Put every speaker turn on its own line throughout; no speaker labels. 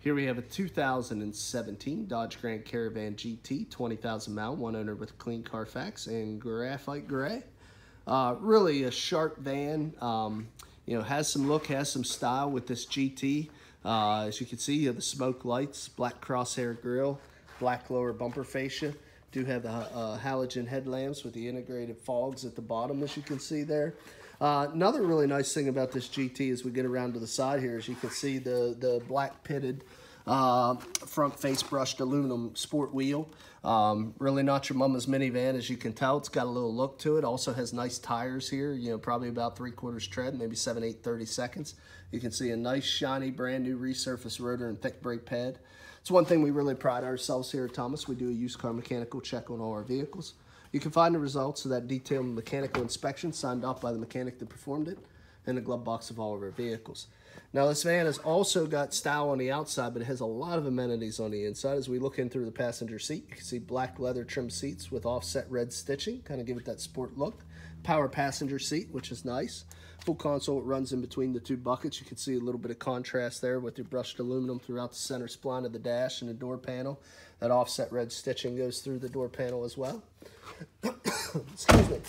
Here we have a 2017 Dodge Grand Caravan GT, 20,000 mile, one owner with clean Carfax in graphite gray. Really a sharp van, you know, has some look, has some style with this GT. As you can see, you have the smoke lights, black crosshair grille, black lower bumper fascia. Do have the halogen headlamps with the integrated fogs at the bottom, as you can see there. Another really nice thing about this GT as we get around to the side here is you can see the black pitted front face brushed aluminum sport wheel. Really not your mama's minivan, as you can tell. It's got a little look to it. Also has nice tires here, you know, probably about 3/4 tread, maybe 7, 8, 30 seconds. You can see a nice shiny brand new resurfaced rotor and thick brake pad. It's one thing we really pride ourselves here at Thomas. We do a used car mechanical check on all our vehicles. You can find the results of that detailed mechanical inspection signed off by the mechanic that performed it in the glove box of all of our vehicles. Now, this van has also got style on the outside, but it has a lot of amenities on the inside. As we look in through the passenger seat, you can see black leather trim seats with offset red stitching, kind of give it that sport look. Power passenger seat, which is nice. Full console, it runs in between the two buckets. You can see a little bit of contrast there with your brushed aluminum throughout the center spline of the dash and the door panel. That offset red stitching goes through the door panel as well. Excuse me.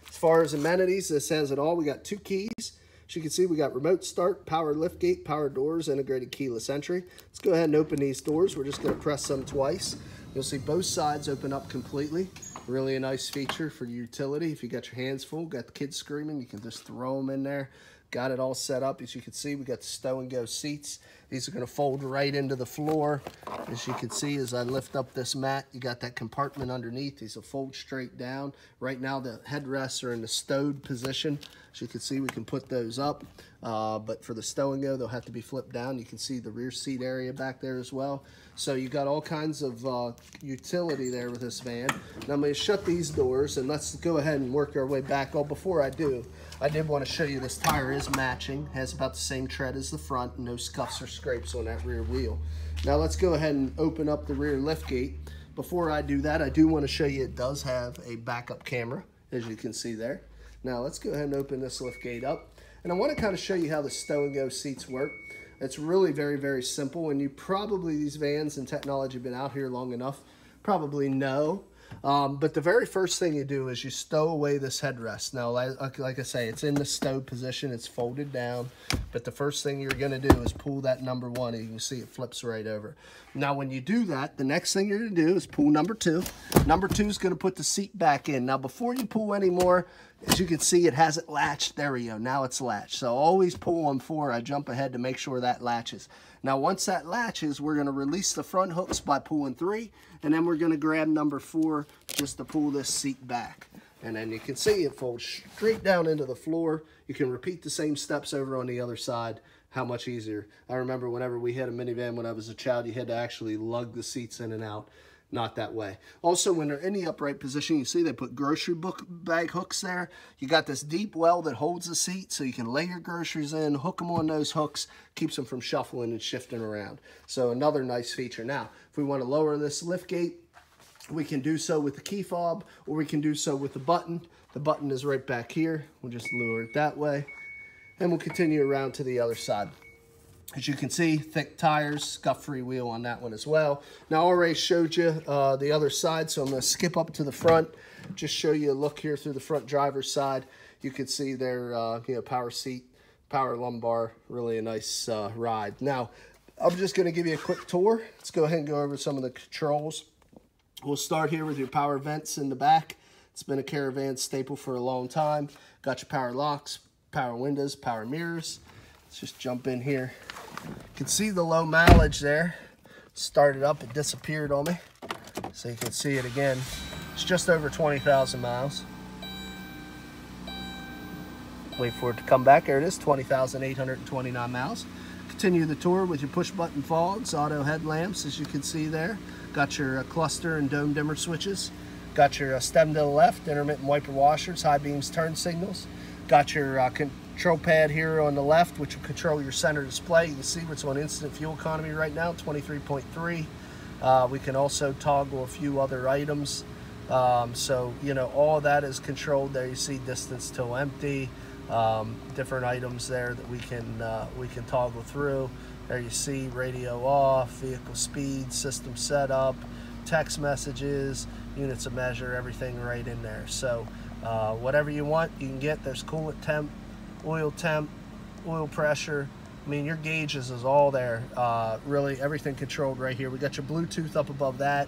As far as amenities, this has it all. We got 2 keys. As you can see, we got remote start, power liftgate, power doors, integrated keyless entry. Let's go ahead and open these doors. We're just going to press them twice. You'll see both sides open up completely. Really a nice feature for utility. If you got your hands full, got the kids screaming, you can just throw them in there. Got it all set up. As you can see, we got the stow and go seats. These are going to fold right into the floor. As you can see, as I lift up this mat, you got that compartment underneath. These will fold straight down. Right now, the headrests are in the stowed position. As you can see, we can put those up. But for the stow and go, they'll have to be flipped down. You can see the rear seat area back there as well. So you got all kinds of utility there with this van. Now I'm going to shut these doors and let's go ahead and work our way back. Oh, before I do, I did want to show you this tire is matching, has about the same tread as the front, no scuffs or scrapes on that rear wheel. Now let's go ahead and open up the rear liftgate. Before I do that, I do want to show you it does have a backup camera, as you can see there. Now let's go ahead and open this liftgate up. And I want to kind of show you how the stow and go seats work. It's really very, very simple, and you probably, these vans and technology have been out here long enough, probably know. But the very first thing you do is you stow away this headrest. Now, like I say, it's in the stowed position, it's folded down, but the first thing you're gonna do is pull that number 1, and you can see it flips right over. Now, when you do that, the next thing you're gonna do is pull number 2. Number 2 is gonna put the seat back in. Now, before you pull any more, as you can see, it has it latched. There we go, now it's latched. So always pull on 4. I jump ahead to make sure that latches. Now, once that latches, we're gonna release the front hooks by pulling 3, and then we're gonna grab number 4 just to pull this seat back. And then you can see it folds straight down into the floor. You can repeat the same steps over on the other side. How much easier. I remember whenever we had a minivan when I was a child, you had to actually lug the seats in and out. Not that way. Also, when they're in the upright position, you see they put grocery bag hooks there. You got this deep well that holds the seat so you can lay your groceries in, hook them on those hooks, keeps them from shuffling and shifting around. So another nice feature. Now, if we want to lower this lift gate, we can do so with the key fob, or we can do so with the button. The button is right back here. We'll just lower it that way, and we'll continue around to the other side. As you can see, thick tires, scuff-free wheel on that one as well. Now, I already showed you the other side, so I'm going to skip up to the front, just show you a look here through the front driver's side. You can see their you know, power seat, power lumbar, really a nice ride. Now, I'm just going to give you a quick tour. Let's go ahead and go over some of the controls. We'll start here with your power vents in the back. It's been a Caravan staple for a long time. Got your power locks, power windows, power mirrors. Let's just jump in here. You can see the low mileage there. Started up, it disappeared on me. So you can see it again. It's just over 20,000 miles. Wait for it to come back. There it is, 20,829 miles. Continue the tour with your push button fogs, auto headlamps, as you can see there. Got your cluster and dome dimmer switches. Got your stem to the left, intermittent wiper washers, high beams, turn signals. Got your control pad here on the left, which will control your center display. You can see it's on instant fuel economy right now, 23.3. We can also toggle a few other items. So, you know, all of that is controlled there. You see distance till empty, different items there that we can toggle through. There you see radio off, vehicle speed, system setup, text messages, units of measure, everything right in there. So whatever you want, you can get. There's coolant temp, oil pressure. I mean, your gauges is all there. Really, everything controlled right here. We got your Bluetooth up above that.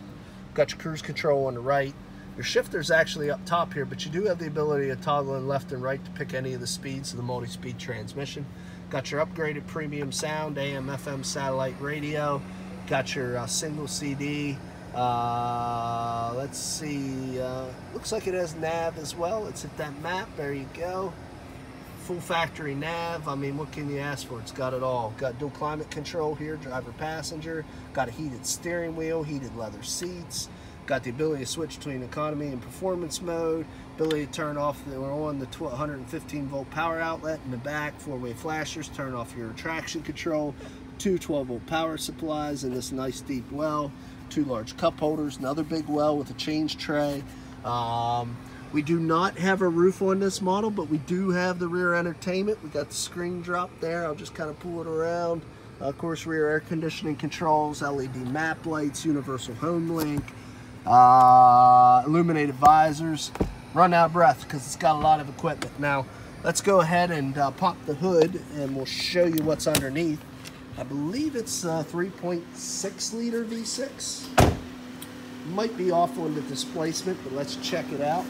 Got your cruise control on the right. Your shifter's actually up top here, but you do have the ability of toggling left and right to pick any of the speeds of the multi-speed transmission. Got your upgraded premium sound, AM, FM satellite radio. Got your single CD. Let's see. Looks like it has nav as well. Let's hit that map. There you go. Full factory nav. I mean, what can you ask for? It's got it all. Got dual climate control here, driver passenger. Got a heated steering wheel, heated leather seats. Got the ability to switch between economy and performance mode. Ability to turn off the 115 volt power outlet in the back. 4-way flashers. Turn off your traction control. 2 12 volt power supplies in this nice deep well. 2 large cup holders. Another big well with a change tray. We do not have a roof on this model, but we do have the rear entertainment. We got the screen drop there. I'll just kind of pull it around. Of course, rear air conditioning controls, LED map lights, universal home link, illuminated visors. Run out of breath because it's got a lot of equipment. Now, let's go ahead and pop the hood and we'll show you what's underneath. I believe it's a 3.6 liter V6. Might be off on the displacement, but let's check it out.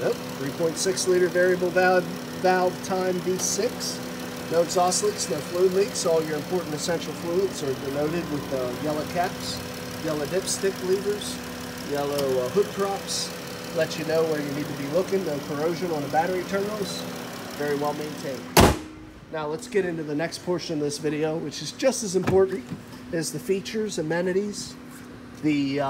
Nope, 3.6 liter variable valve time V6. No exhaust leaks, no fluid leaks. All your important essential fluids are denoted with yellow caps, yellow dipstick levers, yellow hood props. Let you know where you need to be looking. No corrosion on the battery terminals. Very well maintained. Now let's get into the next portion of this video, which is just as important as the features, amenities, the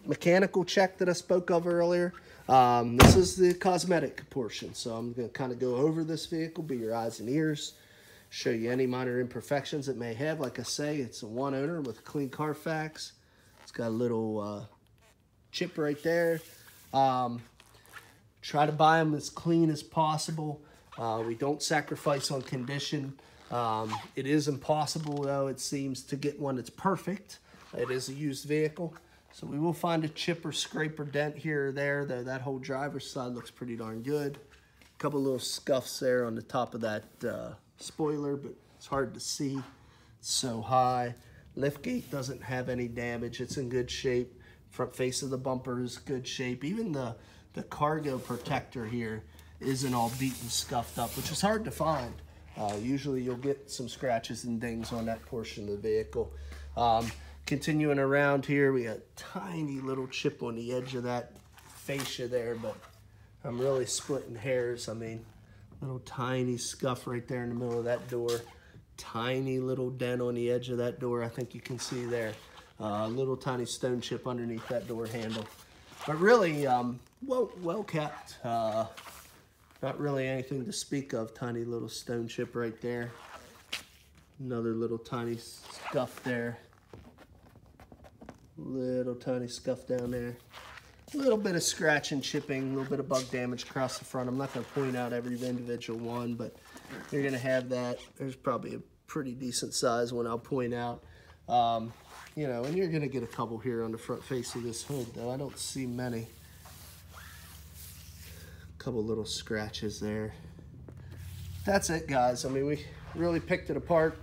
mechanical check that I spoke of earlier. This is the cosmetic portion, so I'm going to kind of go over this vehicle, be your eyes and ears, show you any minor imperfections it may have. Like I say, it's a one owner with a clean Carfax. It's got a little chip right there. Try to buy them as clean as possible. We don't sacrifice on condition. It is impossible, though, it seems, to get one that's perfect. It is a used vehicle. So we will find a chip or scrape or dent here or there, though that whole driver's side looks pretty darn good. A couple little scuffs there on the top of that spoiler, but it's hard to see. It's so high. Liftgate doesn't have any damage. It's in good shape. Front face of the bumper is good shape. Even the cargo protector here isn't all beaten, scuffed up, which is hard to find. Usually you'll get some scratches and dings on that portion of the vehicle. Continuing around here, we got a tiny little chip on the edge of that fascia there, but I'm really splitting hairs. I mean, little tiny scuff right there in the middle of that door. Tiny little dent on the edge of that door, I think you can see there. Little tiny stone chip underneath that door handle. But really, well kept. Not really anything to speak of. Tiny little stone chip right there. Another little tiny scuff there. Little tiny scuff down there. A little bit of scratch and chipping, a little bit of bug damage across the front. I'm not going to point out every individual one, but you're going to have that. There's probably a pretty decent size one I'll point out. You know, and you're going to get a couple here on the front face of this hood, though. I don't see many. Couple little scratches there. That's it, guys. I mean, we really picked it apart.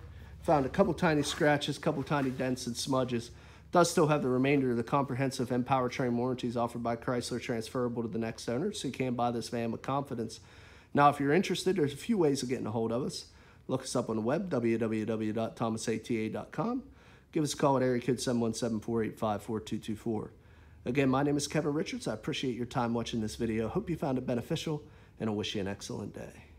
Found a couple tiny scratches, couple tiny dents and smudges. Does still have the remainder of the comprehensive and powertrain warranties offered by Chrysler transferable to the next owner, so you can buy this van with confidence. Now, if you're interested, there's a few ways of getting a hold of us. Look us up on the web, www.thomasata.com. Give us a call at area code 717-485-4224. Again, my name is Kevin Richards. I appreciate your time watching this video. Hope you found it beneficial, and I wish you an excellent day.